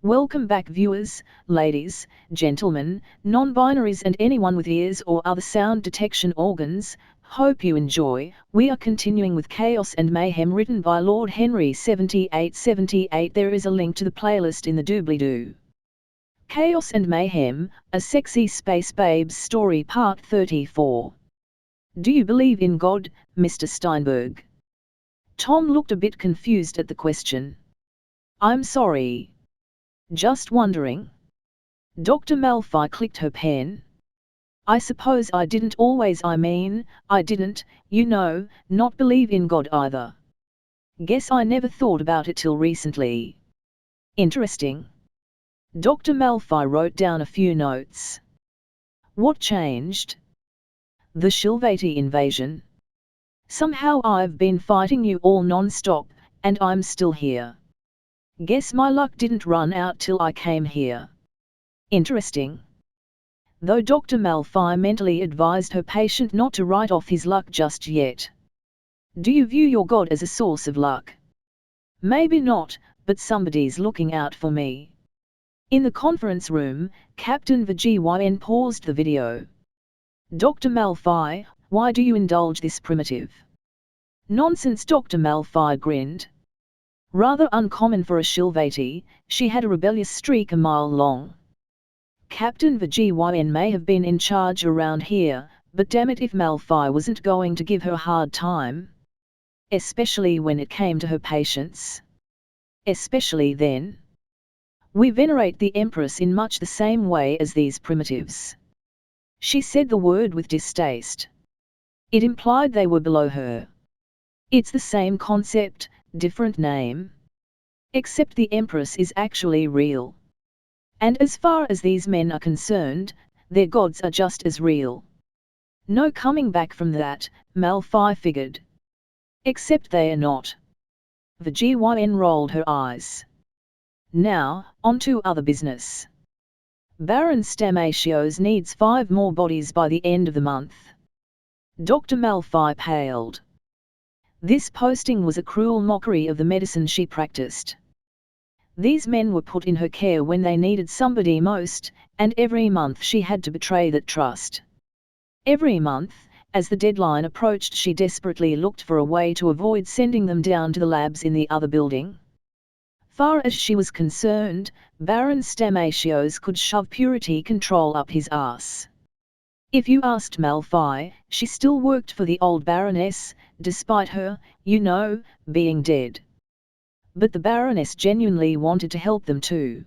Welcome back viewers, ladies, gentlemen, non-binaries and anyone with ears or other sound detection organs. Hope you enjoy. We are continuing with Chaos and Mayhem written by Lord Henry 7878. There is a link to the playlist in the doobly-doo. Chaos and Mayhem, a sexy space babes story part 34. Do you believe in God, Mr. Steinberg? Tom looked a bit confused at the question. I'm sorry. Just wondering. Dr. Malfoy clicked her pen. I suppose I didn't always I didn't, not believe in God either. Guess I never thought about it till recently. Interesting. Dr. Malfoy wrote down a few notes. What changed? The Shilvati invasion. Somehow I've been fighting you all non-stop, and I'm still here. Guess my luck didn't run out till I came here. Interesting. Though Dr. Malfoy mentally advised her patient not to write off his luck just yet. Do you view your God as a source of luck? Maybe not, but somebody's looking out for me. In the conference room, Captain Vgyn paused the video. Dr. Malfoy, why do you indulge this primitive nonsense? Dr. Malfoy grinned. Rather uncommon for a Shilvati, she had a rebellious streak a mile long. Captain Vgyn may have been in charge around here, but damn it if Malfoy wasn't going to give her a hard time. Especially when it came to her patients. Especially then. We venerate the Empress in much the same way as these primitives. She said the word with distaste. It implied they were below her. It's the same concept, different name. Except the Empress is actually real. And as far as these men are concerned, their gods are just as real. No coming back from that, Malfoy figured. Except they are not. Vgyn rolled her eyes. Now, on to other business. Baron Stamatios needs 5 more bodies by the end of the month. Dr. Malfoy paled. This posting was a cruel mockery of the medicine she practiced. These men were put in her care when they needed somebody most, and every month she had to betray that trust. Every month, as the deadline approached, she desperately looked for a way to avoid sending them down to the labs in the other building. Far as she was concerned, Baron Stamatios could shove purity control up his arse. If you asked Malfoy, she still worked for the old Baroness, despite her, being dead. But the Baroness genuinely wanted to help them too.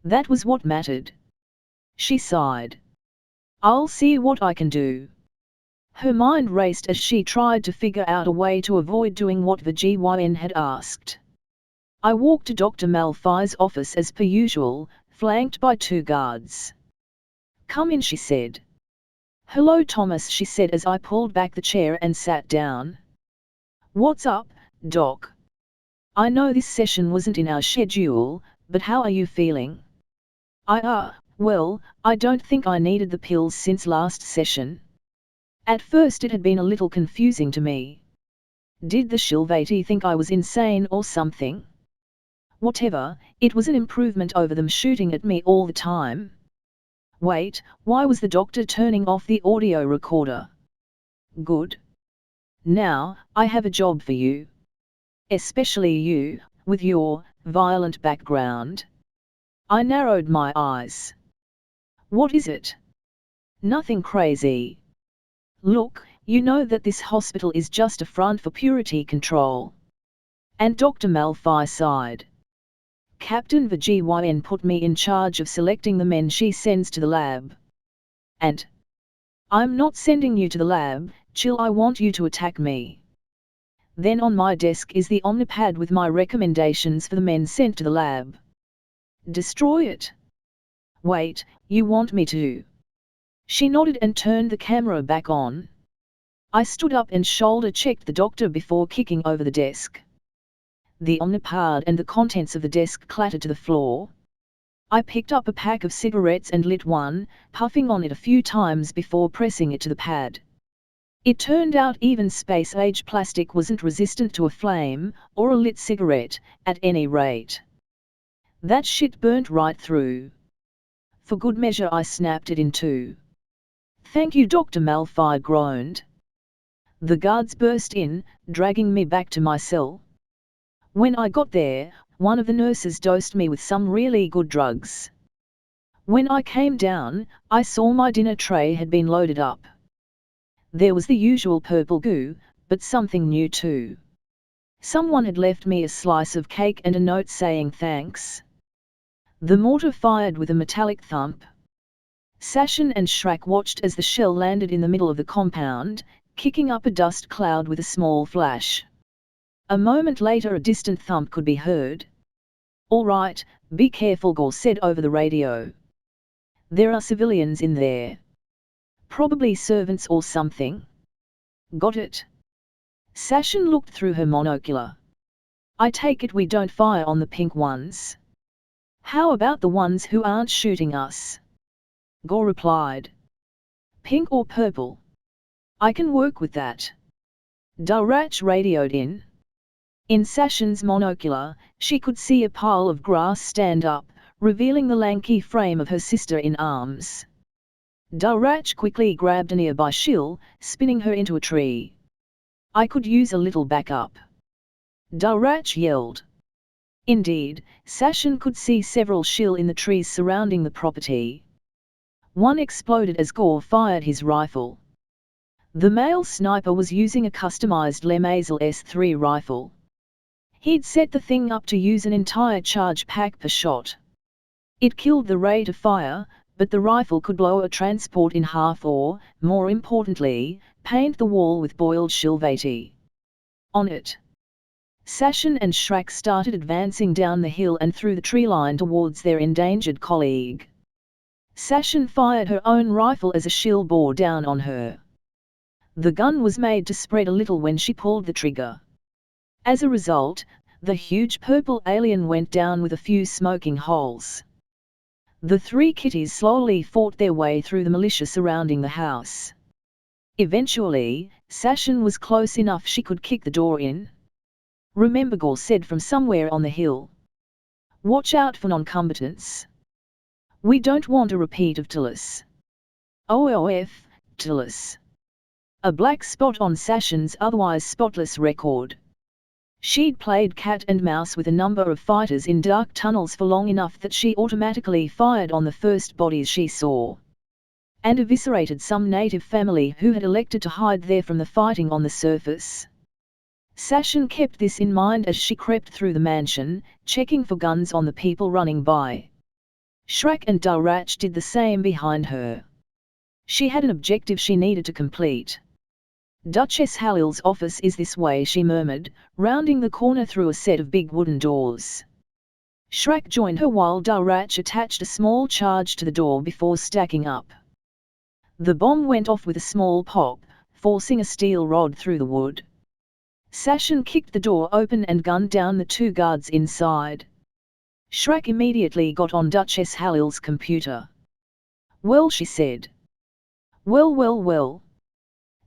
That was what mattered. She sighed. I'll see what I can do. Her mind raced as she tried to figure out a way to avoid doing what Vgyn had asked. I walked to Dr. Malfoy's office as per usual, flanked by 2 guards. Come in, she said. Hello, Thomas, she said as I pulled back the chair and sat down. What's up, Doc? I know this session wasn't in our schedule, but how are you feeling? Well, I don't think I needed the pills since last session. At first it had been a little confusing to me. Did the Shilvati think I was insane or something? Whatever, it was an improvement over them shooting at me all the time. Wait, why was the doctor turning off the audio recorder? Good. Now, I have a job for you. Especially you, with your violent background. I narrowed my eyes. What is it? Nothing crazy. Look, you know that this hospital is just a front for purity control. And Dr. Malfoy sighed. Captain Vgyn put me in charge of selecting the men she sends to the lab. And I'm not sending you to the lab, chill, I want you to attack me. Then on my desk is the omnipad with my recommendations for the men sent to the lab. Destroy it. Wait, you want me to? She nodded and turned the camera back on. I stood up and shoulder-checked the doctor before kicking over the desk. The omnipad and the contents of the desk clattered to the floor. I picked up a pack of cigarettes and lit one, puffing on it a few times before pressing it to the pad. It turned out even space-age plastic wasn't resistant to a flame, or a lit cigarette, at any rate. That shit burnt right through. For good measure I snapped it in two. Thank you, Dr. Malphite groaned. The guards burst in, dragging me back to my cell. When I got there, one of the nurses dosed me with some really good drugs. When I came down, I saw my dinner tray had been loaded up. There was the usual purple goo, but something new too. Someone had left me a slice of cake and a note saying thanks. The mortar fired with a metallic thump. Sashin and Shrek watched as the shell landed in the middle of the compound, kicking up a dust cloud with a small flash. A moment later a distant thump could be heard. "All right, be careful," Gore said over the radio. "There are civilians in there. Probably servants or something." "Got it." Sashin looked through her monocular. "I take it we don't fire on the pink ones." "How about the ones who aren't shooting us?" Gore replied. "Pink or purple? I can work with that." Darach radioed in. In Sashin's monocular, she could see a pile of grass stand up, revealing the lanky frame of her sister in arms. Darach quickly grabbed a nearby shill, spinning her into a tree. "I could use a little backup." Darach yelled. Indeed, Sashin could see several shill in the trees surrounding the property. One exploded as Gore fired his rifle. The male sniper was using a customized Lemazel S3 rifle. He'd set the thing up to use an entire charge pack per shot. It killed the rate of fire, but the rifle could blow a transport in half or, more importantly, paint the wall with boiled shilvati. On it. Sashin and Shrek started advancing down the hill and through the tree line towards their endangered colleague. Sashin fired her own rifle as a shill bore down on her. The gun was made to spread a little when she pulled the trigger. As a result, the huge purple alien went down with a few smoking holes. The three kitties slowly fought their way through the militia surrounding the house. Eventually, Sashin was close enough she could kick the door in. "Remember," Gore said from somewhere on the hill. "Watch out for non-combatants. We don't want a repeat of Tillis." "OOF, Tillis." A black spot on Sashin's otherwise spotless record. She'd played cat and mouse with a number of fighters in dark tunnels for long enough that she automatically fired on the first bodies she saw. And eviscerated some native family who had elected to hide there from the fighting on the surface. Sashin kept this in mind as she crept through the mansion, checking for guns on the people running by. Shrek and Darach did the same behind her. She had an objective she needed to complete. "Duchess Halil's office is this way," she murmured, rounding the corner through a set of big wooden doors. Shrek joined her while Darach attached a small charge to the door before stacking up. The bomb went off with a small pop, forcing a steel rod through the wood. Sashin kicked the door open and gunned down the two guards inside. Shrek immediately got on Duchess Halil's computer. "Well," she said. Well.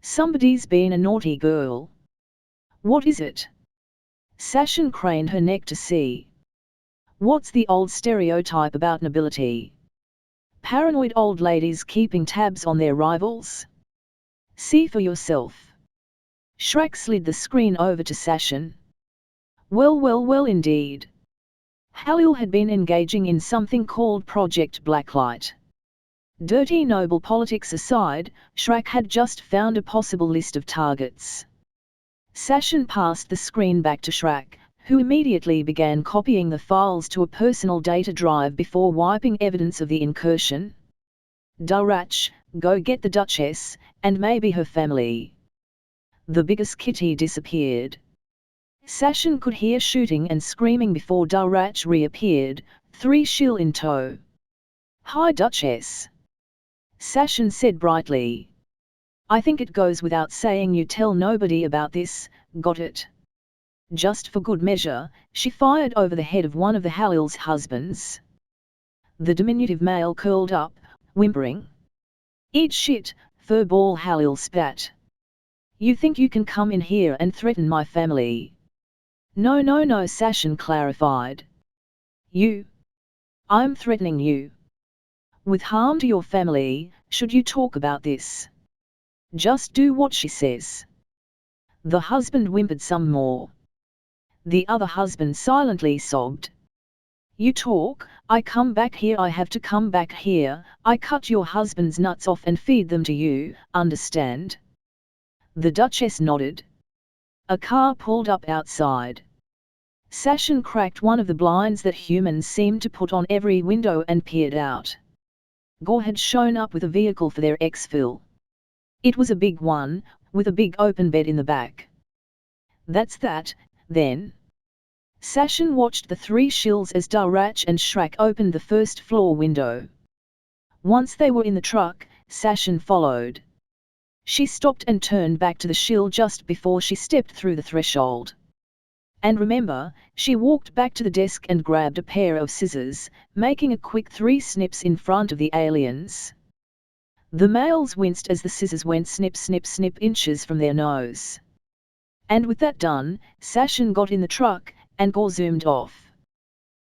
Somebody's been a naughty girl." "What is it?" Sashin craned her neck to see. "What's the old stereotype about nobility? Paranoid old ladies keeping tabs on their rivals? See for yourself." Shrek slid the screen over to Sashin. Well indeed. Halil had been engaging in something called Project Blacklight. Dirty noble politics aside, Shrek had just found a possible list of targets. Sashin passed the screen back to Shrek, who immediately began copying the files to a personal data drive before wiping evidence of the incursion. "Darach, go get the Duchess, and maybe her family." The biggest kitty disappeared. Sashin could hear shooting and screaming before Darach reappeared, 3 shill in tow. "Hi, Duchess," Sashin said brightly. "I think it goes without saying you tell nobody about this, got it?" Just for good measure, she fired over the head of one of the Halil's husbands. The diminutive male curled up, whimpering. "Eat shit," furball Halil spat. "You think you can come in here and threaten my family?" No, Sashin clarified. "You I'm threatening you with harm to your family, should you talk about this. Just do what she says. The husband whimpered some more. The other husband silently sobbed. You talk, I come back here, I have to come back here, I cut your husband's nuts off and feed them to you, understand? The Duchess nodded. A car pulled up outside. Sashin cracked one of the blinds that humans seemed to put on every window and peered out. Gore had shown up with a vehicle for their exfil. It was a big one, with a big open bed in the back. That's that, then. Sashin watched the three shills as Darach and Shrak opened the first floor window. Once they were in the truck, Sashin followed. She stopped and turned back to the shill just before she stepped through the threshold. And remember, she walked back to the desk and grabbed a pair of scissors, making a quick 3 snips in front of the aliens. The males winced as the scissors went snip snip snip inches from their nose. And with that done, Sashin got in the truck, and Gore zoomed off.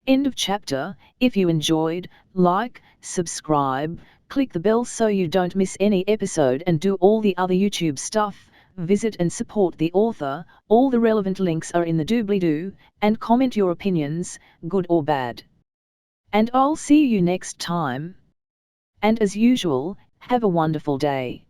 End of chapter. If you enjoyed, like, subscribe, click the bell so you don't miss any episode and do all the other YouTube stuff, visit and support the author, all the relevant links are in the doobly-doo, and comment your opinions, good or bad. And I'll see you next time. And as usual, have a wonderful day.